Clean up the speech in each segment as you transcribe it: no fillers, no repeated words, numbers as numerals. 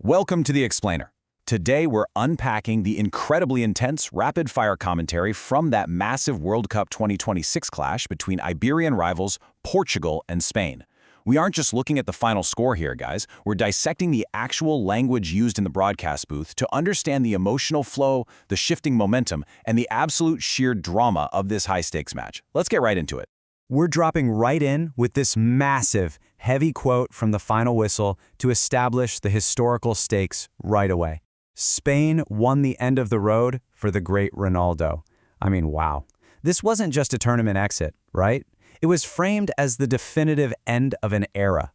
Welcome to The Explainer. Today we're unpacking the incredibly intense, rapid-fire commentary from that massive World Cup 2026 clash between Iberian rivals Portugal and Spain. We aren't just looking at the final score here, guys. We're dissecting the actual language used in the broadcast booth to understand the emotional flow, the shifting momentum, and the absolute sheer drama of this high-stakes match. Let's get right into it. We're dropping right in with this massive, heavy quote from the final whistle to establish the historical stakes right away. Spain won the end of the road for the great Ronaldo. I mean, wow. This wasn't just a tournament exit, right? It was framed as the definitive end of an era.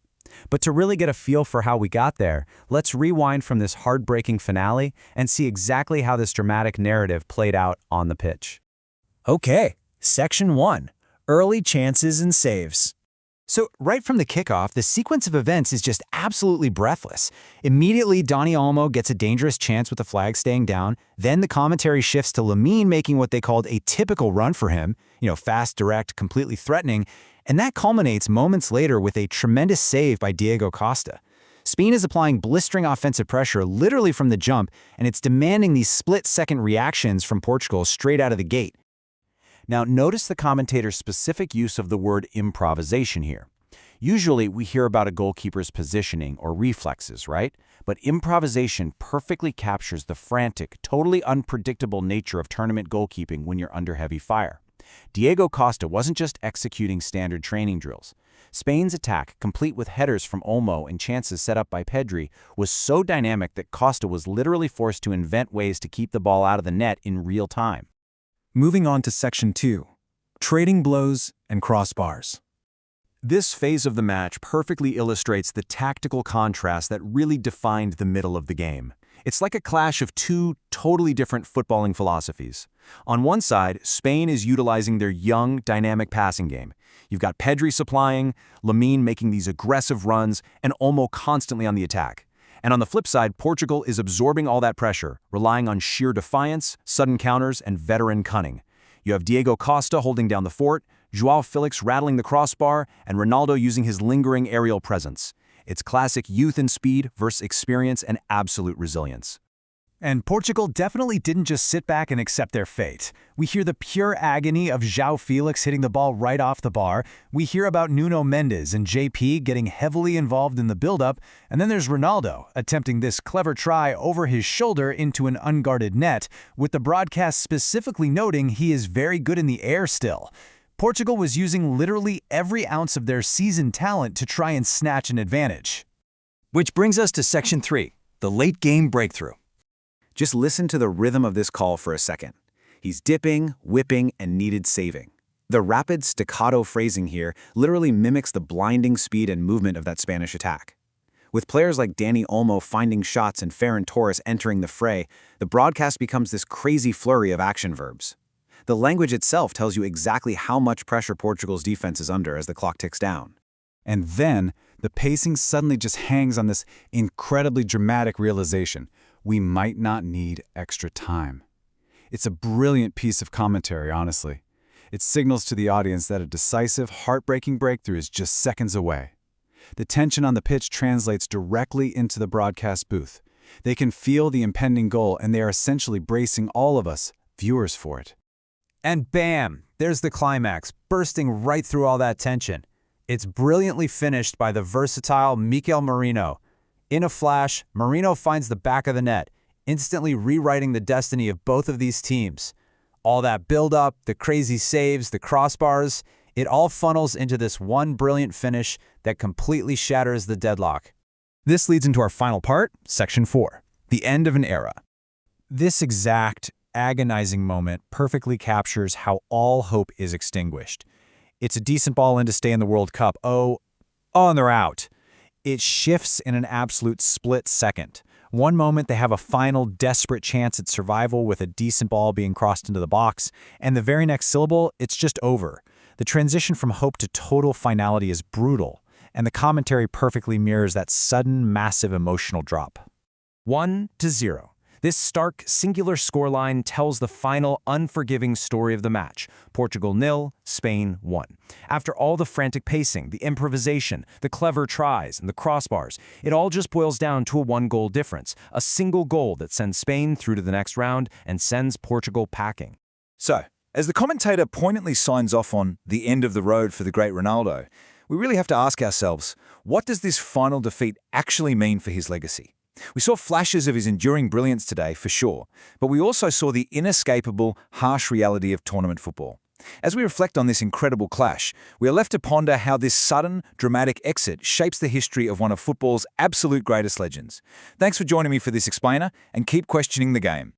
But to really get a feel for how we got there, let's rewind from this heartbreaking finale and see exactly how this dramatic narrative played out on the pitch. Okay, Section 1. Early chances and saves. So right from the kickoff, the sequence of events is just absolutely breathless. Immediately, Dani Olmo gets a dangerous chance with the flag staying down. Then the commentary shifts to Lamine making what they called a typical run for him. Fast, direct, completely threatening. And that culminates moments later with a tremendous save by Diego Costa. Spain is applying blistering offensive pressure literally from the jump, and it's demanding these split-second reactions from Portugal straight out of the gate. Now, notice the commentator's specific use of the word improvisation here. Usually, we hear about a goalkeeper's positioning or reflexes, right? But improvisation perfectly captures the frantic, totally unpredictable nature of tournament goalkeeping when you're under heavy fire. Diego Costa wasn't just executing standard training drills. Spain's attack, complete with headers from Olmo and chances set up by Pedri, was so dynamic that Costa was literally forced to invent ways to keep the ball out of the net in real time. Moving on to Section 2, trading blows and crossbars. This phase of the match perfectly illustrates the tactical contrast that really defined the middle of the game. It's like a clash of two totally different footballing philosophies. On one side, Spain is utilizing their young, dynamic passing game. You've got Pedri supplying, Lamine making these aggressive runs, and Olmo constantly on the attack. And on the flip side, Portugal is absorbing all that pressure, relying on sheer defiance, sudden counters, and veteran cunning. You have Diego Costa holding down the fort, João Felix rattling the crossbar, and Ronaldo using his lingering aerial presence. It's classic youth and speed versus experience and absolute resilience. And Portugal definitely didn't just sit back and accept their fate. We hear the pure agony of João Felix hitting the ball right off the bar. We hear about Nuno Mendes and JP getting heavily involved in the build-up. And then there's Ronaldo attempting this clever try over his shoulder into an unguarded net, with the broadcast specifically noting he is very good in the air still. Portugal was using literally every ounce of their seasoned talent to try and snatch an advantage. Which brings us to Section 3, the late-game breakthrough. Just listen to the rhythm of this call for a second. He's dipping, whipping, and needed saving. The rapid staccato phrasing here literally mimics the blinding speed and movement of that Spanish attack. With players like Dani Olmo finding shots and Ferran Torres entering the fray, the broadcast becomes this crazy flurry of action verbs. The language itself tells you exactly how much pressure Portugal's defense is under as the clock ticks down. And then, the pacing suddenly just hangs on this incredibly dramatic realization. We might not need extra time. It's a brilliant piece of commentary, honestly. It signals to the audience that a decisive, heartbreaking breakthrough is just seconds away. The tension on the pitch translates directly into the broadcast booth. They can feel the impending goal, and they are essentially bracing all of us, viewers, for it. And bam, there's the climax, bursting right through all that tension. It's brilliantly finished by the versatile Mikel Merino. In a flash, Merino finds the back of the net, instantly rewriting the destiny of both of these teams. All that build-up, the crazy saves, the crossbars, it all funnels into this one brilliant finish that completely shatters the deadlock. This leads into our final part, Section 4, the end of an era. This exact, agonizing moment perfectly captures how all hope is extinguished. It's a decent ball in to stay in the World Cup. And they're out. It shifts in an absolute split second. One moment they have a final desperate chance at survival with a decent ball being crossed into the box, and the very next syllable, it's just over. The transition from hope to total finality is brutal, and the commentary perfectly mirrors that sudden, massive emotional drop. 1-0. This stark, singular scoreline tells the final, unforgiving story of the match. Portugal 0, Spain 1. After all the frantic pacing, the improvisation, the clever tries, and the crossbars, it all just boils down to a one-goal difference, a single goal that sends Spain through to the next round and sends Portugal packing. So, as the commentator poignantly signs off on the end of the road for the great Ronaldo, we really have to ask ourselves, what does this final defeat actually mean for his legacy? We saw flashes of his enduring brilliance today, for sure, but we also saw the inescapable, harsh reality of tournament football. As we reflect on this incredible clash, we are left to ponder how this sudden, dramatic exit shapes the history of one of football's absolute greatest legends. Thanks for joining me for this explainer, and keep questioning the game.